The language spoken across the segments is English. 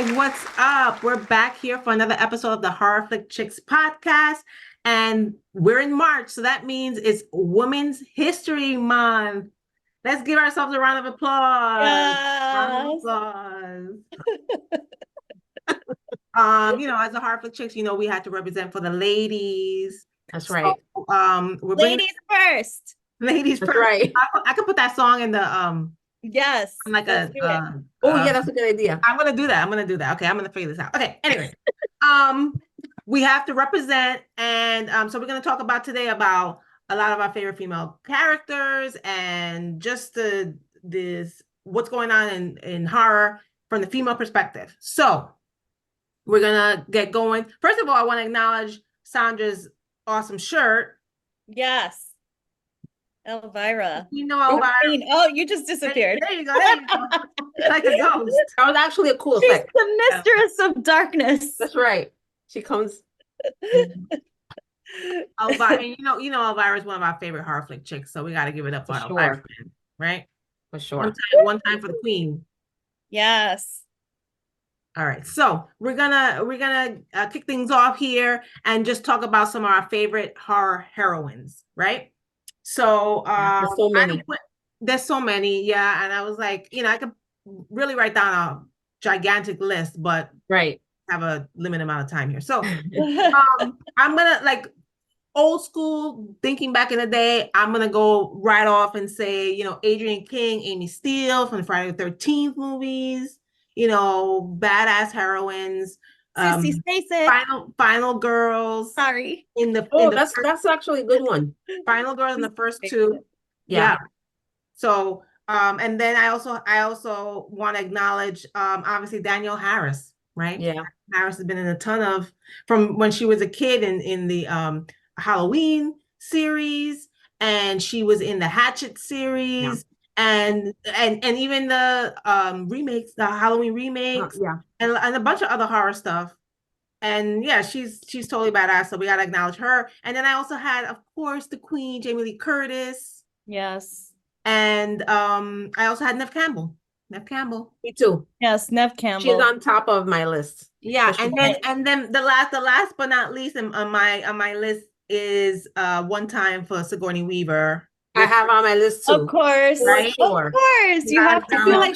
guys, what's up? We're back here for another episode of the Horror Flick Chicks podcast, and we're in March, so that means it's Women's History Month. Let's give ourselves a round of applause. Round of Yes. applause. As the Horror Flick Chicks, we had to represent for the ladies. That's right. We're bringing Ladies first. ladies That's first. right. I could put that song in the Yes. like let's do it. Yeah, that's a good idea. I'm gonna do that. Okay, I'm gonna figure this out. Okay, anyway, we have to represent, and so we're gonna talk about today about a lot of our favorite female characters and just this what's going on in horror from the female perspective. So we're gonna get going. First of all, I want to acknowledge Sandra's awesome shirt. Yes. Elvira. Elvira. Oh, you just disappeared. There you go. Like a ghost. That was actually a cool She's effect. the mistress of darkness. That's right. She comes. Elvira, and Elvira is one of our favorite horror flick chicks, so we got to give it up for Elvira, right? For sure. One time for the queen. Yes. All right, so we're gonna kick things off here and just talk about some of our favorite horror heroines, right? So there's so many. There's so many, yeah. And I was like, I could really write down a gigantic list, but right, have a limited amount of time here. So I'm gonna old school thinking back in the day. I'm gonna go right off and say, Adrienne King, Amy Steele from the Friday the 13th movies. Badass heroines. Sissy Spacek. Final girls. Sorry. That's actually a good one. Final girls in the first two. Yeah. So and then I also want to acknowledge obviously Danielle Harris, right? Yeah. Harris has been in a ton of from when she was a kid in the Halloween series, and she was in the Hatchet series. And even the remakes, the Halloween remakes, and a bunch of other horror stuff. And yeah, she's totally badass. So we gotta acknowledge her. And then I also had, of course, the Queen, Jamie Lee Curtis. Yes. And I also had Neve Campbell. Me too. Yes, Neve Campbell. She's on top of my list. Yeah, and then the last but not least on my list is One Time for Sigourney Weaver. I have on my list too. Of course. Right? Of course. You have to. I feel like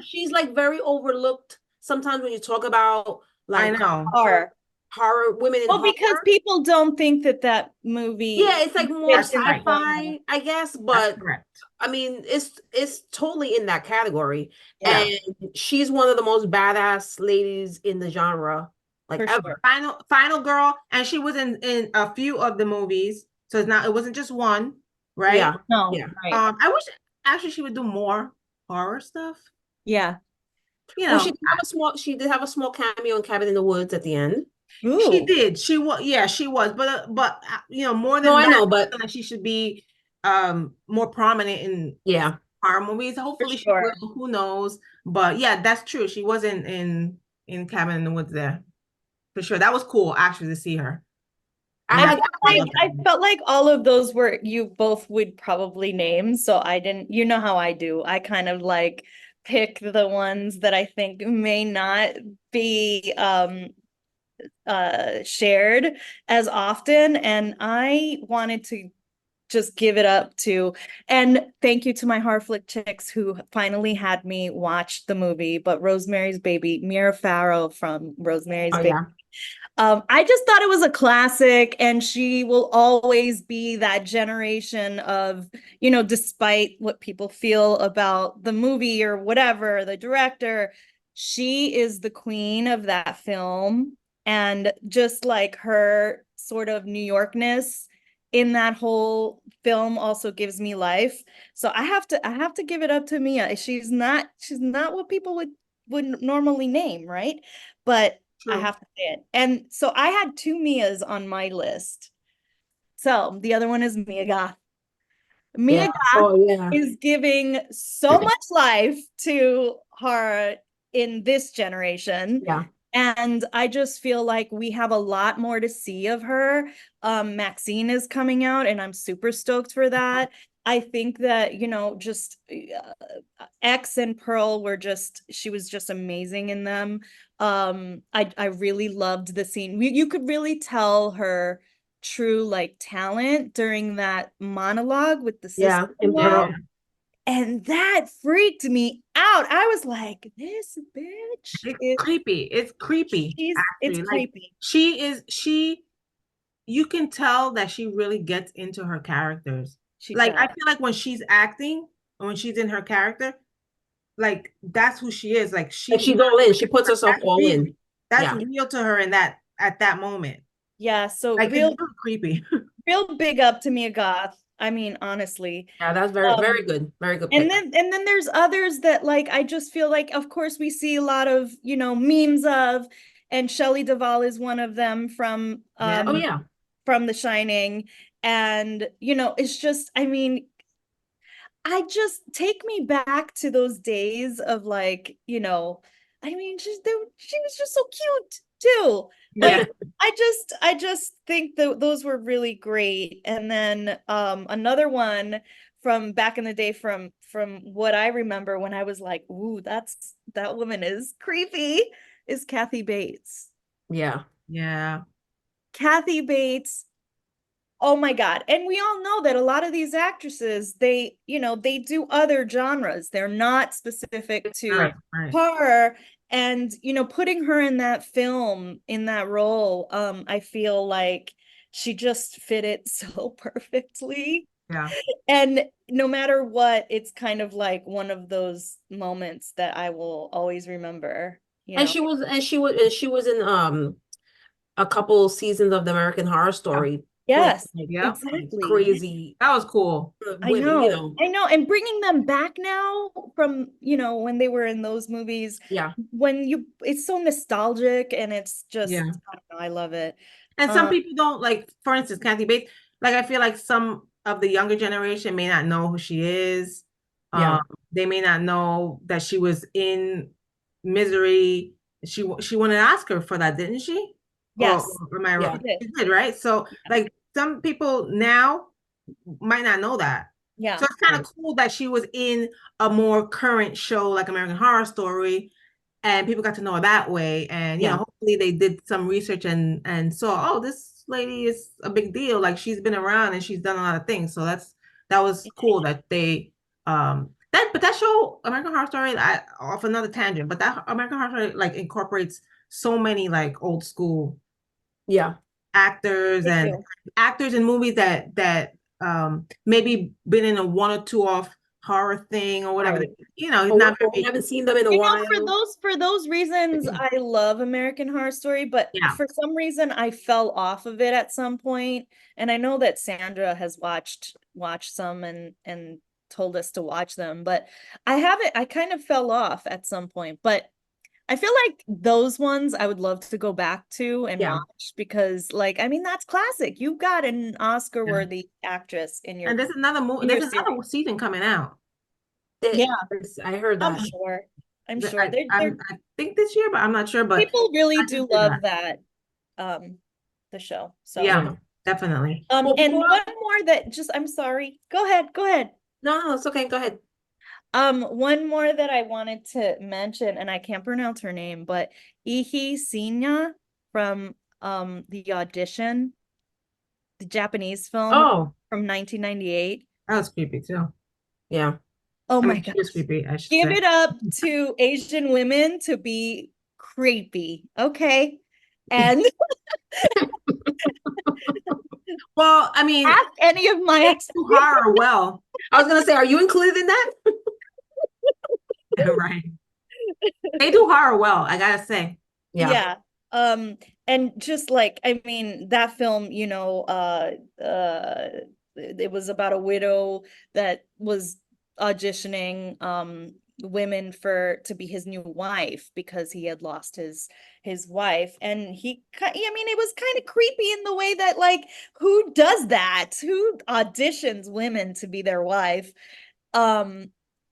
she's like very overlooked sometimes when you talk about I know horror women in horror. Because people don't think that movie. Yeah, it's like more sci-fi, I guess, but I mean it's totally in that category. Yeah. And she's one of the most badass ladies in the genre, like ever. Sure. Final girl, and she was in a few of the movies, so it wasn't just one. Right? Yeah. No. Yeah. Right. I wish actually she would do more horror stuff. Yeah. She did have a small cameo in Cabin in the Woods at the end. Ooh. She did. She was. But more than that, I know, but she should be more prominent in horror movies. Hopefully she will. Who knows? But yeah, that's true. She was in Cabin in the Woods there. For sure. That was cool actually to see her. I felt like all of those were you both would probably name, so I didn't. You know how I do. I kind of pick the ones that I think may not be shared as often, and I wanted to just give it up to, and thank you to my horror flick chicks who finally had me watch the movie, but Rosemary's Baby, Mia Farrow from Rosemary's Baby. Yeah. I just thought it was a classic, and she will always be that generation of, despite what people feel about the movie or whatever, the director, she is the queen of that film. And just like her sort of New Yorkness in that whole film also gives me life. So I have to give it up to Mia. She's not what people would normally name, right? But true. I have to say it. And so I had two Mias on my list. So the other one is Mia Goth. Mia Goth is giving so much life to her in this generation. Yeah. And I just feel like we have a lot more to see of her. Maxine is coming out, and I'm super stoked for that. I think that, just X and Pearl she was just amazing in them. I really loved the scene. You could really tell her true like talent during that monologue with the Yeah, in sister-in-law. Pearl. And that freaked me out. I was like, this bitch It's is creepy. It's creepy, it's actually. Like creepy. you can tell that she really gets into her characters. She Like I does. feel like when she's acting, or when she's in her character, like that's who she is. Like Like she's all in. She puts herself that's all real. in. That's Yeah. real to her in that at that moment. Yeah, so Like it's really creepy. real big up to Mia Goth. I mean, honestly. Yeah, that's very, Um, very good. Very good and pick. then there's others that like I just feel like of course we see a lot of, memes of, and Shelley Duvall is one of them Yeah. Oh yeah. from The Shining. And it's just, I mean, I just take me back to those days of like, I mean, she was just so cute too. Yeah. Like I just think that those were really great. And then another one from back in the day from what I remember when I was like, ooh, that woman is creepy, is Kathy Bates. Yeah. Yeah. Kathy Bates. Oh my God. And we all know that a lot of these actresses, they do other genres. They're not specific to Right. horror. And, putting her in that film, in that role, I feel like she just fit it so perfectly. Yeah. And no matter what, it's kind of like one of those moments that I will always remember, And she was in a couple seasons of the American Horror Yeah. Story with Yes, Yeah. like exactly. crazy That was cool. I women, know, I know. And bringing them back now from, when they were in those movies, Yeah. it's so nostalgic and it's just, Yeah. I don't know, I love it. And some Um, people don't like, for instance, Kathy Bates. Like I feel like some of the younger generation may not know who she is. Um, Yeah. they may not know that she was in Misery. She won an Oscar for that, didn't she? yes, Or am I Yeah. wrong? she did. She did, right? So Yeah. like some people now might not know that. So Yeah. it's kind Right. of cool that she was in a more current show like American Horror Story, and people got to know her that way. And Yeah. hopefully they did some research and saw, oh, this lady is a big deal. Like she's been around and she's done a lot of things. So that was cool that they that show American Horror Story, off another tangent, but that American Horror Story like incorporates so many like old school Yeah. actors They and do. actors in movies that maybe been in a one or two off horror thing or whatever. Right. He's Or not we very. haven't seen them in a For while. those reasons, I love American Horror Story, but Yeah. for some reason I fell off of it at some point. And I know that Sandra has watched some and told us to watch them, but I haven't. I kind of fell off at some point, but I feel like those ones I would love to go back to and Yeah. watch because, like, I mean, that's classic. You've got an Yeah. Oscar-worthy actress in And your there's another movie. There's another series. season coming out. Yeah, I heard I'm that. sure. I'm That sure. I think this year, but I'm not sure. But People really I do did see love that. that the show. So Yeah, Yeah. definitely. Well, and before one more that just I'm sorry. Go ahead. no, it's okay. Go ahead. One more that I wanted to mention, and I can't pronounce her name, but Ihi Sinya from The Audition, the Japanese film Oh, from 1998. that was creepy too. Yeah. Oh I my mean, she gosh. was creepy, I should Give say. it up to Asian women to be creepy. Okay. And Well, I mean, ask any of my they ex. do horror well, I was gonna say, are you included in that? right? They do horror well, I gotta say. Yeah. Yeah. And just like, I mean, that film, it was about a widow that was auditioning women to be his new wife because he had lost his wife. And I mean, it was kind of creepy in the way that, like, who does that? Who auditions women to be their wife? And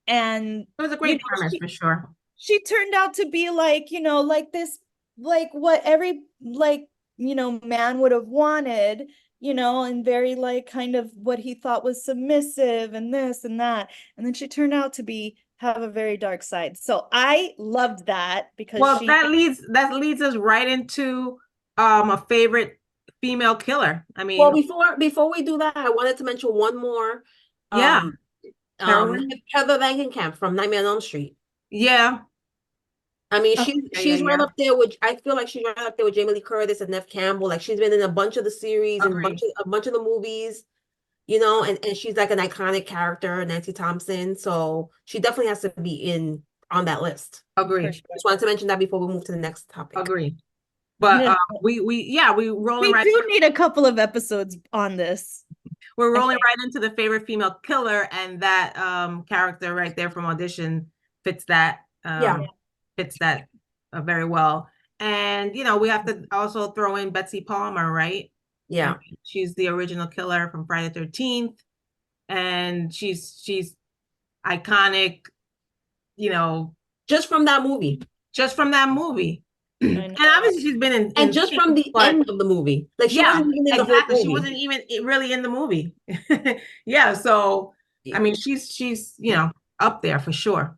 It was a great premise for sure. she turned out to be like, like this, like what every like, man would have wanted, and very like kind of what he thought was submissive and this and that. And then she turned out to be have a very dark side. So I loved that because well, that leads us right into a favorite female killer. I mean, well, before we do that, I wanted to mention one more. yeah, Um, heroin. Heather Langenkamp from Nightmare on Elm Street. Yeah. I mean, Oh, she's right up there with. I feel like she's right up there with Jamie Lee Curtis and Neve Campbell. Like she's been in a bunch of the series and Agree. a bunch of the movies, you know, and she's like an iconic character, Nancy Thompson. So she definitely has to be in on that list. Agree. for sure. Just wanted to mention that before we move to the next topic. Agree. But we rolling We right. do need a couple of episodes on this. We're rolling right into the favorite female killer, and that character right there from Audition fits that. Fits that very well. And you know, we have to also throw in Betsy Palmer, right? Yeah. I mean, she's the original killer from Friday the 13th, and she's iconic, you know, just from that movie. Just from that movie. And obviously she's been in and just from the end of the movie. Like she wasn't even in the whole movie. She wasn't even really in the movie. Yeah, so I mean she's you know up there for sure.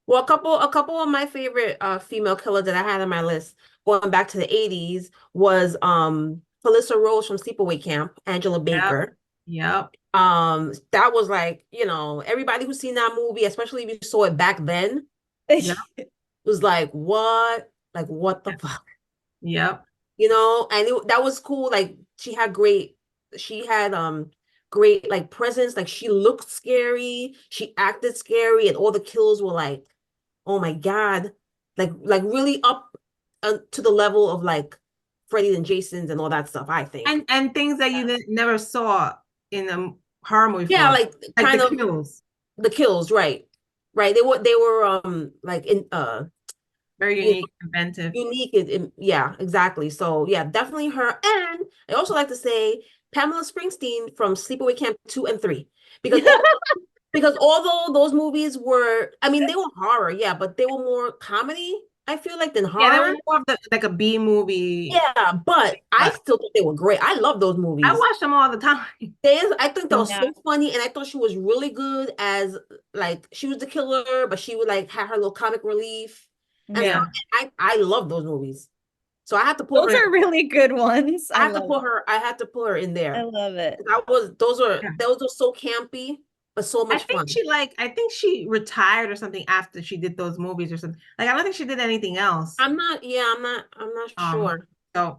Well, a couple of my favorite female killers that I had on my list going back to the 80s was Felissa Rose from Sleepaway Camp, Angela Baker. Yep. That was like, you know, everybody who's seen that movie, especially if you saw it back then, was like, what? Like, what the fuck? Yep. You know, and that was cool. Like, she had great like presence. Like, she looked scary, she acted scary, and all the kills were like, oh my God, like really up to the level of like Freddy and Jason's and all that stuff, I think. And things that you never saw in a horror movie. Yeah, like kind of kills. The kills, right. Right. They were like in very unique, inventive. Unique, yeah, exactly. So yeah, definitely her. And I also like to say Pamela Springsteen from Sleepaway Camp 2 and 3. Because although those movies were, I mean, they were horror, yeah, but they were more comedy, I feel like, than horror. Yeah, they were more of like a B movie. Yeah, but I still think they were great. I love those movies. I watch them all the time. I think that was so funny, and I thought she was really good as, like, she was the killer, but she would like have her little comic relief. And so I love those movies. So I have to put those are really good ones. I had to put her in there. I love it. Those are so campy, but so much fun. I think she retired or something after she did those movies or something. Like I don't think she did anything else. I'm not sure. So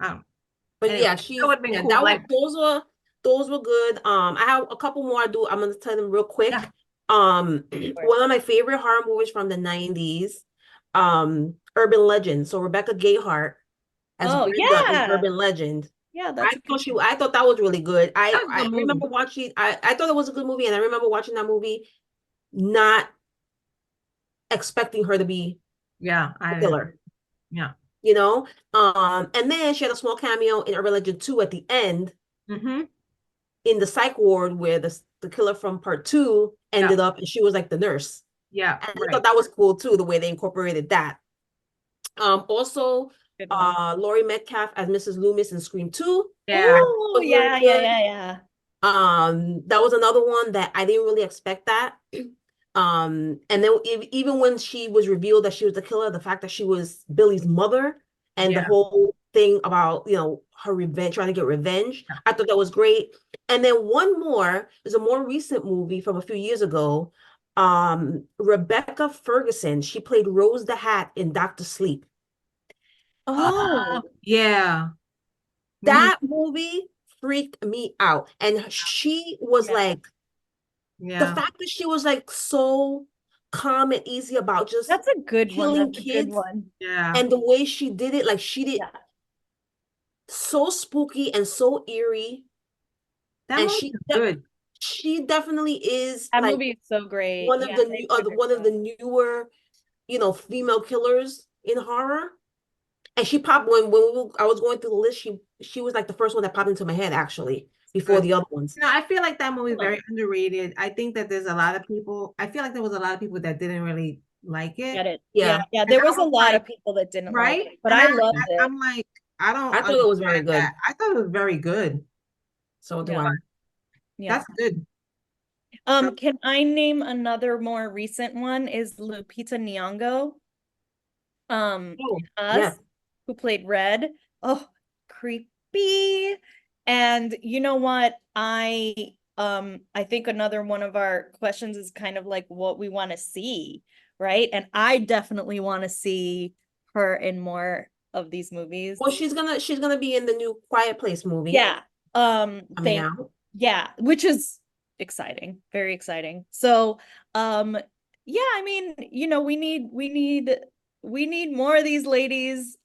but anyway, yeah, cool. Those were good. I have a couple more I'm gonna tell them real quick. Yeah. One of my favorite horror movies from the 90s, Urban Legend. So Rebecca Gayheart as Urban Legend. Yeah, I thought that was really good. I remember watching. I thought it was a good movie, and I remember watching that movie, not expecting her to be a killer. Yeah, you know. And then she had a small cameo in Urban Legend 2 at the end, in the psych ward where the killer from part 2 ended up, and she was like the nurse. Yeah, and I thought that was cool too, the way they incorporated that. Also. Laurie Metcalf as Mrs. Loomis in Scream 2. Yeah. Oh, yeah. That was another one that I didn't really expect that. And then even when she was revealed that she was the killer, the fact that she was Billy's mother and the whole thing about, you know, her revenge, trying to get revenge, I thought that was great. And then one more is a more recent movie from a few years ago. Rebecca Ferguson, she played Rose the Hat in Dr. Sleep. Oh, yeah. That movie freaked me out. And she was like, the fact that she was like so calm and easy about just that's a good killing kids. Yeah. And the way she did it, like she did so spooky and so eerie. And good. She definitely is that movie is so great. One of the newer, you know, female killers in horror. And she popped when I was going through the list. She was like the first one that popped into my head actually before the other ones. No, I feel like that movie is very underrated. I think that there's a lot of people. I feel like there was a lot of people that didn't really like it. Get it? Yeah. There was a lot of people that didn't like it, but I loved it. I'm like, I thought it was very good. I thought it was very good. So do I. Yeah, that's good. Can I name another more recent one? Is Lupita Nyong'o, Oh, Us, yes. who played Red. Oh, creepy. And you know what? I think another one of our questions is kind of like what we want to see, right? And I definitely want to see her in more of these movies. Well, she's gonna be in the new Quiet Place movie Yeah. coming out. Yeah, which is exciting, very exciting. So, yeah, I mean, we need more of these ladies,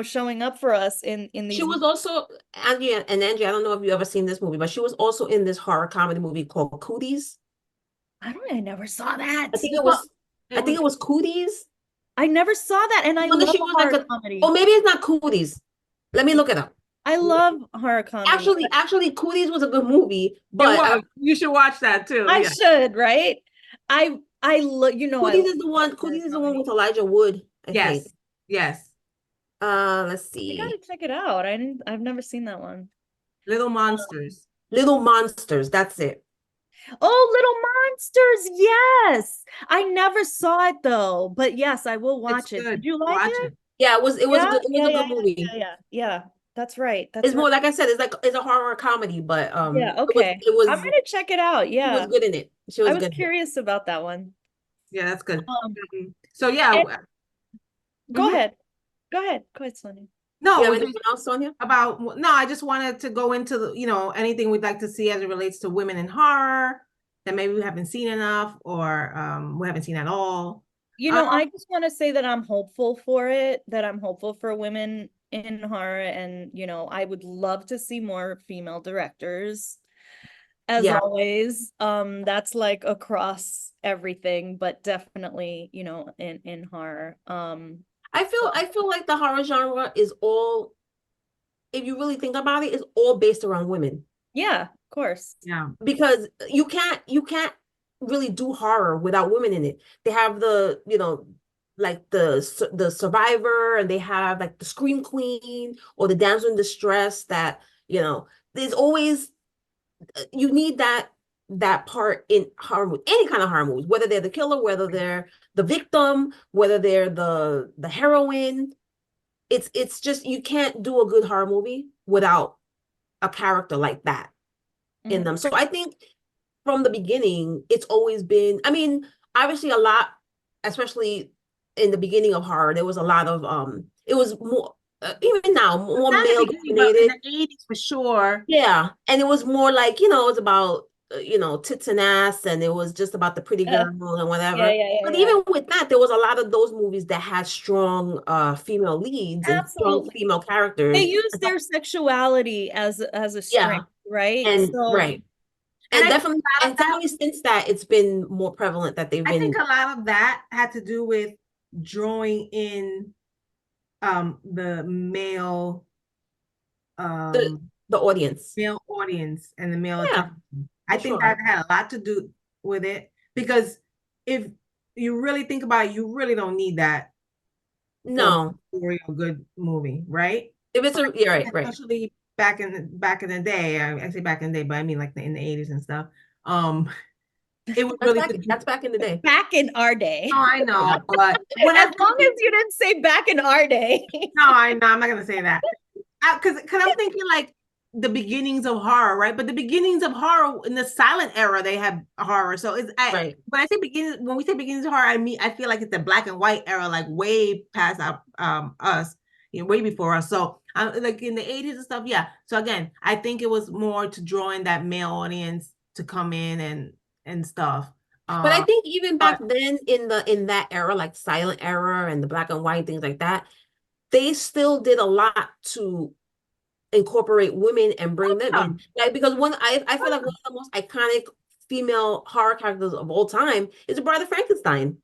showing up for us in She these. was also Angie, I don't know if you ever seen this movie, but she was also in this horror comedy movie called Cooties. I never saw that. I think it Well, was I think it was Cooties. I never saw that, and I One that love she was like horror a comedy. oh maybe it's not Cooties. Let me look it up. I love horror comedy. Actually, Cooties was a good movie, it but was. You should watch that too. I Yeah. should, right? I look, I Cooties love is the one. horror Cooties is the one comedy. with Elijah Wood, I think. Yes. Yes. Let's I see. gotta check it out. I've never seen that one. Little Monsters. Little Monsters. That's it. Oh, Little Monsters. Yes. I never saw it though, but yes, I will It's watch it. Did good. you like Watch it? it. Yeah, it was a Yeah, good yeah, yeah, good movie. yeah. That's right. That's It's right. more like I said, it's a horror comedy, but Yeah, it was okay. it I'm was gonna check it out. she was Yeah. good in it. She I was was good in it. curious about that one. Yeah, that's good. Um, So yeah. and go Mhm. ahead. Go ahead. Go ahead, Sonia. You No, have anything else, Sonia? no, I just wanted to go into anything we'd like to see as it relates to women in horror that maybe we haven't seen enough or we haven't seen at all. I just want to say that I'm hopeful for it, that I'm hopeful for women in horror. And, I would love to see more female directors, as Yeah. always. That's like across everything, but definitely, in horror. I feel like the horror genre is all, if you really think about it, is all based around women. Yeah, of course. Yeah. Because you can't really do horror without women in it. They have like the survivor, and they have like the scream queen or the damsel in distress that, there's always you need that part in horror, any kind of horror movies, whether they're the killer, whether they're the victim, whether they're the heroine. It's just you can't do a good horror movie without a character like that in them. So I think from the beginning, it's always been, I mean, obviously a lot, especially in the beginning of horror, there was a lot of, it was more, even now, more Not in male the beginning, but in dominated. the 80s for sure. Yeah. And it was more like, it was about, tits and ass, and it was just about the pretty girl and whatever. But even with that, there was a lot of those movies that had strong female leads and strong Absolutely. female They characters. use their sexuality as a Yeah. strength, right? And So right. And And I think definitely, a lot and of that, definitely since that, it's been more prevalent that they've I think been a lot of that had to do with drawing in the the the audience. male audience and the male Yeah, attention. I for think sure. that had a lot to do with it because if you really think about it, you really don't need that for No, a good movie, right? if it's a yeah, right. Especially back in the day. I say back in the day, but I mean like in the 80s and stuff. Um, it was really good. That's back in the day. back in our day. Oh, I know, Yeah. but As long as you didn't say back in our day. no, I know, I'm not gonna say that. Because I'm thinking like the beginnings of horror, right? But the beginnings of horror in the silent era, they have horror. So Right. when we say beginnings of horror, I feel like it's the black and white era, like way past us, way before us. So like in the 80s and stuff, yeah. So again, I think it was more to draw in that male audience to come in and stuff. But I think even back But then in that era, like silent era and the black and white things like that, they still did a lot to incorporate women and bring them in. Like because I feel like one of the most iconic female horror characters of all time is the Bride of Frankenstein.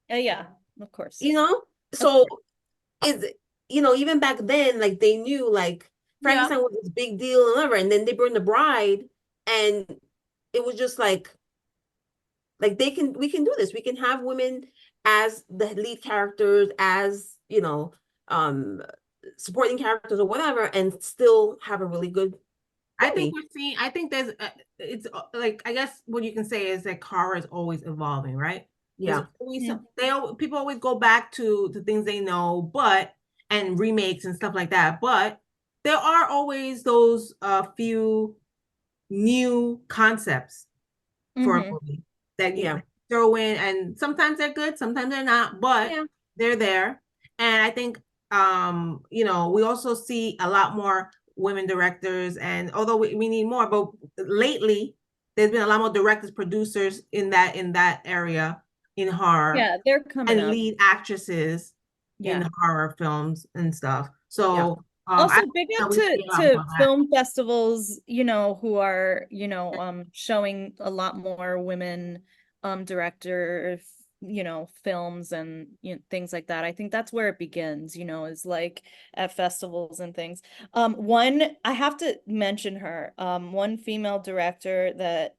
Yeah, of course. So is even back then, like they knew like Frankenstein was this big deal and whatever, and then they bring the bride, and it was just like we can do this. We can have women as the lead characters, as supporting characters or whatever, and still have a really good I think we're seeing. I think there's. It's like, I guess what you can say is that horror is always evolving, right? There's Yeah. always people always go back to the things they know, but and remakes and stuff like that. But there are always those few new concepts for a movie that you throw in, and sometimes they're good, sometimes they're not, but they're there. And I think we also see a lot more women directors, and although we need more, but lately there's been a lot more directors, producers in that area in horror. Yeah, they're coming and up. lead actresses in horror films and stuff. So also big up to film festivals, who are, showing a lot more women director, films and things like that. I think that's where it begins, is like at festivals and things. One, I have to mention her, one female director that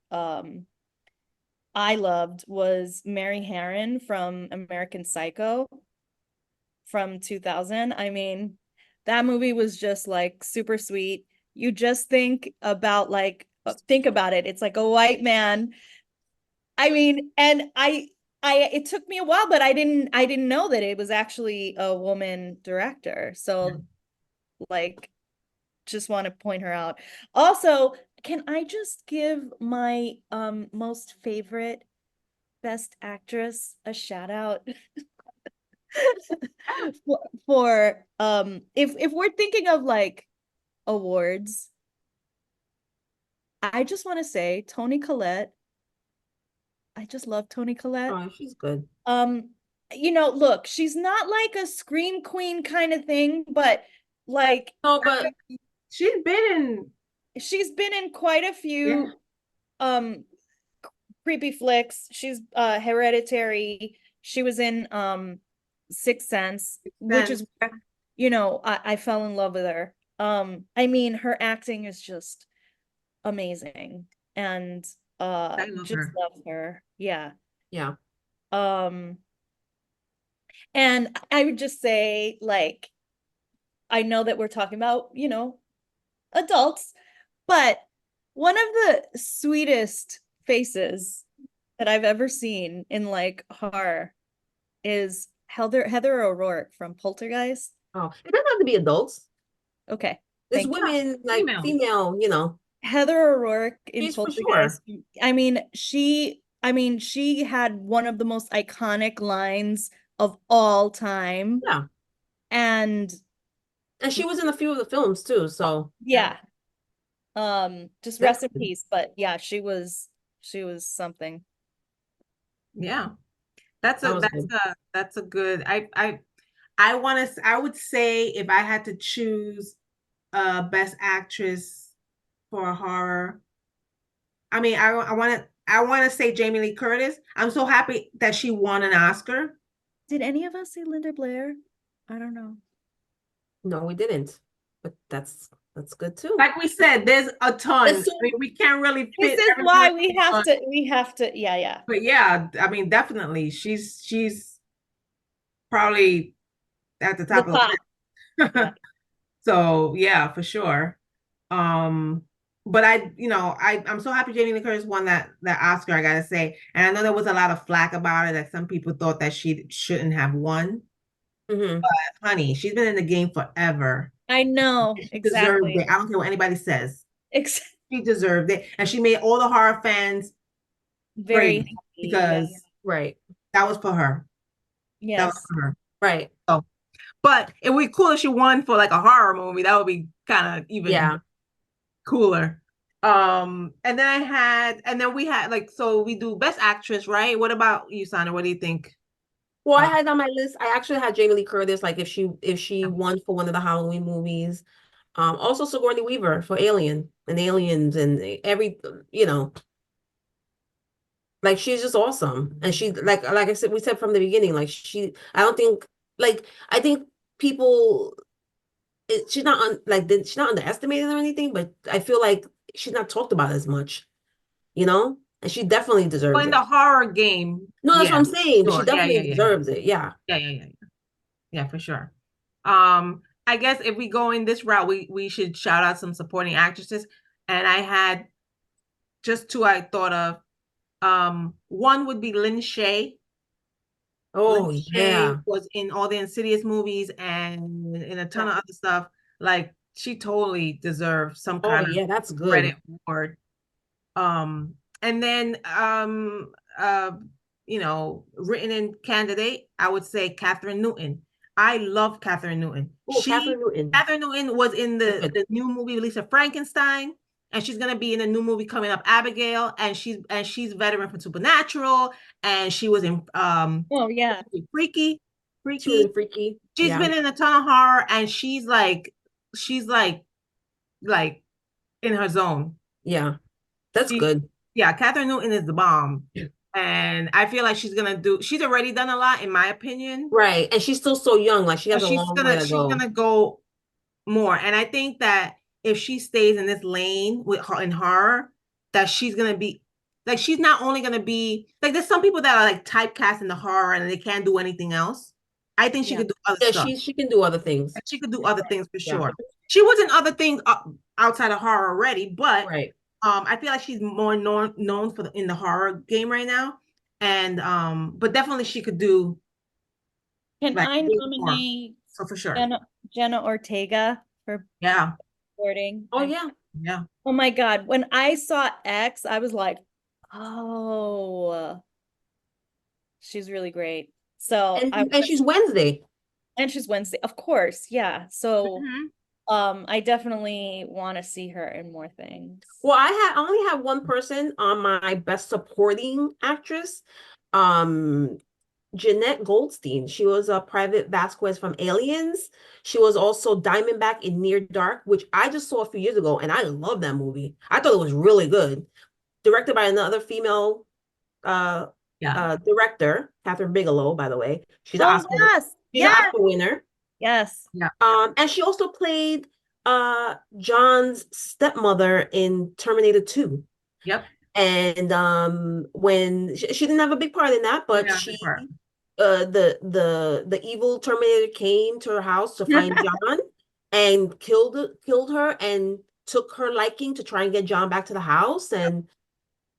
I loved was Mary Harron from American Psycho from 2000. I mean, that movie was just like super sweet. You just think about it. It's like a white man. I mean, and it took me a while, but I didn't know that it was actually a woman director. So like, just want to point her out. Also, can I just give my most favorite best actress a shout out? for if we're thinking of like awards, I just want to say Toni Collette. I just love Toni Collette. Oh, she's good. Look, she's not like a scream queen kind of thing, but like no, but she's been in quite a few creepy flicks. She's Hereditary. She was in Sixth Sense, which is where, I fell in love with her. I mean, her acting is just amazing, and just love her. Yeah. And I would just say, like, I know that we're talking about, adults, but one of the sweetest faces that I've ever seen in like horror is Heather O'Rourke from Poltergeist. Oh, it doesn't have to be adults. Okay. There's women like female, Heather O'Rourke in Poltergeist. Sure. I mean, she had one of the most iconic lines of all time. Yeah. And she was in a few of the films too, so yeah. Just rest in peace. But yeah, she was something. Yeah. That's a good. I would say if I had to choose best actress for horror, I mean, I want to say Jamie Lee Curtis. I'm so happy that she won an Oscar. Did any of us see Linda Blair? I don't know. No, we didn't. But that's good too. Like we said, there's a ton. I mean, we can't really fit. This is why we have to. Yeah. But yeah, I mean, definitely, she's probably at the top of the list. Yeah. So yeah, for sure. But I'm so happy Jamie Lee Curtis won that Oscar, I gotta say. And I know there was a lot of flack about it, that some people thought that she shouldn't have won. But honey, she's been in the game forever. I know, exactly. Deserved it. I don't care what anybody says. She deserved it, and she made all the horror fans very happy, because that was for her. Yes, that was for her. Right. So, but it would be cool if she won for like a horror movie. That would be kind of even cooler. And then we had like, so we do best actress, right? What about you, Sandra? What do you think? Well, I had on my list, I actually had Jamie Lee Curtis, like if she won for one of the Halloween movies. Also Sigourney Weaver for Alien and Aliens and like she's just awesome. And she like I said, we said from the beginning, like I think people she's not she's not underestimated or anything, but I feel like she's not talked about as much, and she definitely deserves it. In the horror game. No, that's what I'm saying. But she definitely deserves it. Yeah. Yeah, for sure. I guess if we go in this route, we should shout out some supporting actresses. and I had just two I thought of. One would be Lin Shaye. Oh, Lin yeah. Shaye was in all the Insidious movies and in a ton of other stuff. Like she totally deserves some Oh, kind yeah, that's of good. credit award. And then written in candidate, I would say Catherine Newton. I love Catherine Newton. Oh, Catherine Newton. Catherine Newton was in That's good. the new movie Lisa Frankenstein, and she's gonna be in a new movie coming up, Abigail, and she's veteran from Supernatural, and she was in Oh yeah. Freaky, She was Freaky. in Freaky. She's Yeah. been in a ton of horror, and she's like in her zone. Yeah. That's She, good. yeah, Catherine Newton is the bomb. And I feel like she's already done a lot, in my opinion. Right. And she's still so young. Like she But has a long way to she's go. gonna go more. And I think that if she stays in this lane with her in horror, that she's gonna be like she's not only gonna be like there's some people that are like typecast in the horror and they can't do anything else. I think she Yeah. could do other Yeah, stuff. she can do other things. She could do other things for Yeah. sure. She was in other things outside of horror already, but Right. I feel like she's more known for in the horror game right now, and but definitely she could do Can like I more. nominate So for sure, Jenna Ortega for yeah, supporting? Oh yeah. yeah. Oh my God. When I saw X, I was like, oh, she's really great. So And she's Wednesday. and she's Wednesday, of course. Yeah. So Mhm. I definitely want to see her in more things. Well, I only have one person on my best supporting actress. Um, Jeanette Goldstein. She was a Private Vasquez from Aliens. She was also Diamondback in Near Dark, which I just saw a few years ago, and I love that movie. I thought it was really good. Directed by another female uh Yeah, director, Catherine Bigelow, by the way. Oh yes. She's an Yes. Oscar winner. Yes. yeah. And she also played John's stepmother in Terminator 2. Yep. And when she didn't have a big part in that, but Yeah, she big part. the evil Terminator came to her house to find John and killed her and took her liking to try and get John back to the house. And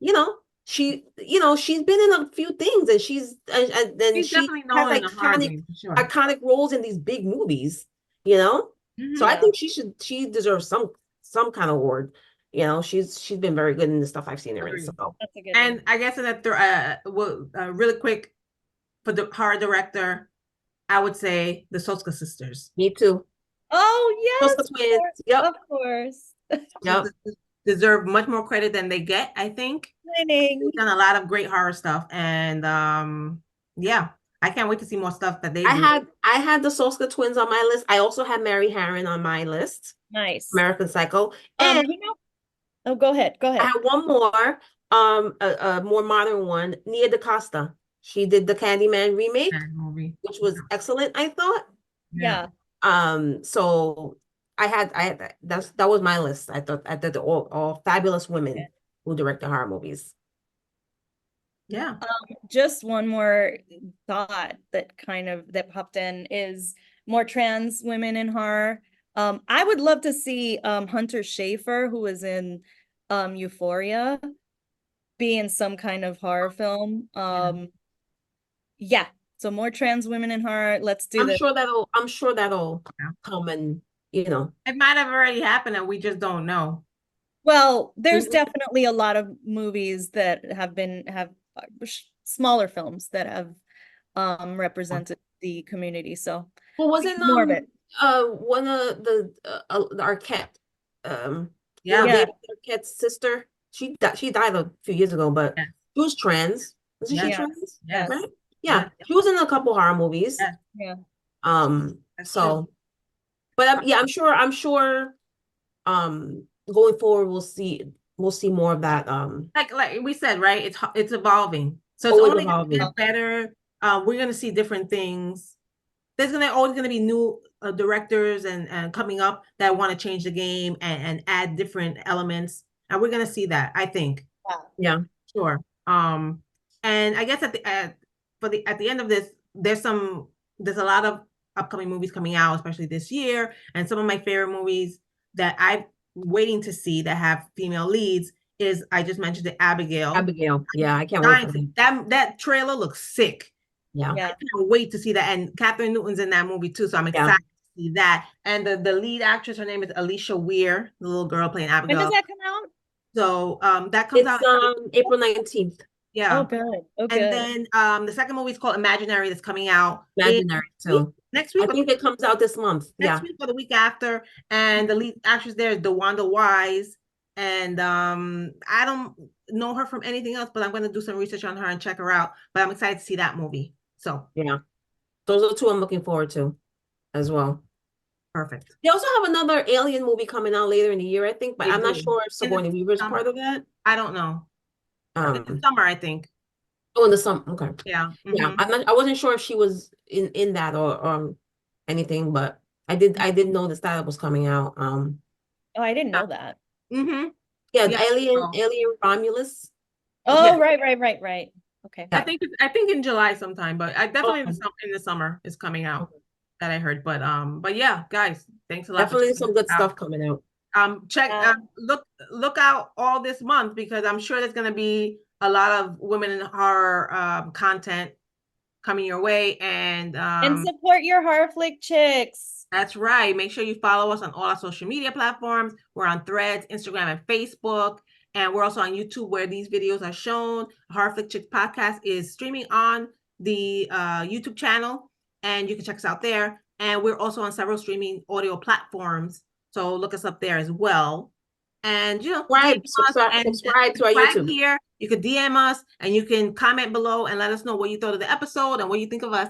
you know, she's been in a few things, and then She's she definitely has known in the horror game for sure. iconic roles in these big movies, you know. So I Mhm. think she deserves some kind of award. You know, she's been very good in the stuff I've seen her in. Agreed. So That's a good And one. I guess that really quick for the horror director, I would say the Soska sisters. me too. Oh Those yes, the twins. Yep. of course. Yep. Deserve much more credit than they get, I think. Winning. They've done a lot of great horror stuff, and yeah, I can't wait to see more stuff that they do. I had the Soska twins on my list. I also had Mary Harron on my list, Nice. American Psycho. And oh, go ahead. Go I ahead. have one more, a more modern one, Nia DaCosta. She did the Candyman remake, That movie. which was excellent, I thought. Yeah. So that was my list. I thought they're all fabulous women who direct the horror movies. Yeah. Just one more thought that popped in is more trans women in horror. I would love to see Hunter Schafer, who was in Euphoria, be in some kind of horror film. Yeah. So more trans women in horror. Let's do this. I'm sure that'll come, and It might have already happened and we just don't know. Well, there's definitely a lot of movies that have smaller films that have represented the community. So wasn't more of it. one of the Arquette, Yeah. David Arquette's sister, she died a few years ago, but she was trans. Wasn't she trans? Yes. Right? Yeah. She was in a couple horror movies. Yeah. So, but I'm sure going forward we'll see more of that. Like we said, right? It's evolving. So it's Always only evolving. gonna get better. We're gonna see different things. There's always gonna be new directors and coming up that want to change the game and add different elements. And we're gonna see that, I think. Yeah. Sure. And I guess at the end of this, there's a lot of upcoming movies coming out, especially this year. And some of my favorite movies that waiting to see that have female leads is, I just mentioned the Abigail. Abigail. Yeah, I can't wait for that trailer looks sick. Yeah. I can't wait to see that. And Catherine Newton's in that movie too, so I'm excited to see that. And the lead actress, her name is Alicia Weir, the little girl playing Abigail. When does that come out? So that comes out April 19th. Yeah. Oh, good. Oh, and good. then the second movie is called Imaginary, that's coming out Imaginary too. next week. I think it comes out this month. Next week or the week after. And the lead actress there is DeWanda Wise. And I don't know her from anything else, but I'm going to do some research on her and check her out. But I'm excited to see that movie. So yeah, those are the two I'm looking forward to as well. Perfect. They also have another Alien movie coming out later in the year, I think, but I'm not sure if Sigourney Weaver is part of that. I don't know. In the summer, I think. Oh, in the summer. Okay. Yeah. Yeah. I wasn't sure if she was in that or anything, but I did notice that it was coming out. Oh, I didn't know that. Yeah, Alien Romulus. Oh, right. Okay. I think in July sometime, but I definitely in the summer is coming out that I heard. But yeah, guys, thanks a lot. Definitely some good stuff coming out. Look out all this month, because I'm sure there's gonna be a lot of women in horror content coming your way, and support your horror flick chicks. That's right. Make sure you follow us on all our social media platforms. We're on Threads, Instagram, and Facebook. And we're also on YouTube, where these videos are shown. Horror Flick Chicks podcast is streaming on the YouTube channel, and you can check us out there. And we're also on several streaming audio platforms, so look us up there as well. And subscribe to our YouTube here. You could DM us, and you can comment below and let us know what you thought of the episode and what you think of us.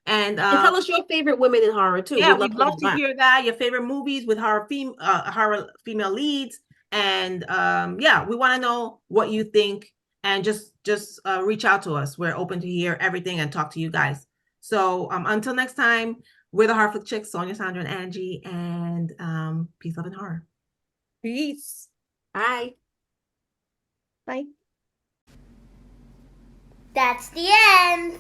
And tell us your favorite women in horror too. Yeah, we'd love to hear that. Your favorite movies with horror female leads. And yeah, we want to know what you think, and just reach out to us. We're open to hear everything and talk to you guys. So until next time, we're the Horror Flick Chicks, Sonia, Sandra, and Angie, and peace, love, and horror. Peace. Bye. Bye. That's the end.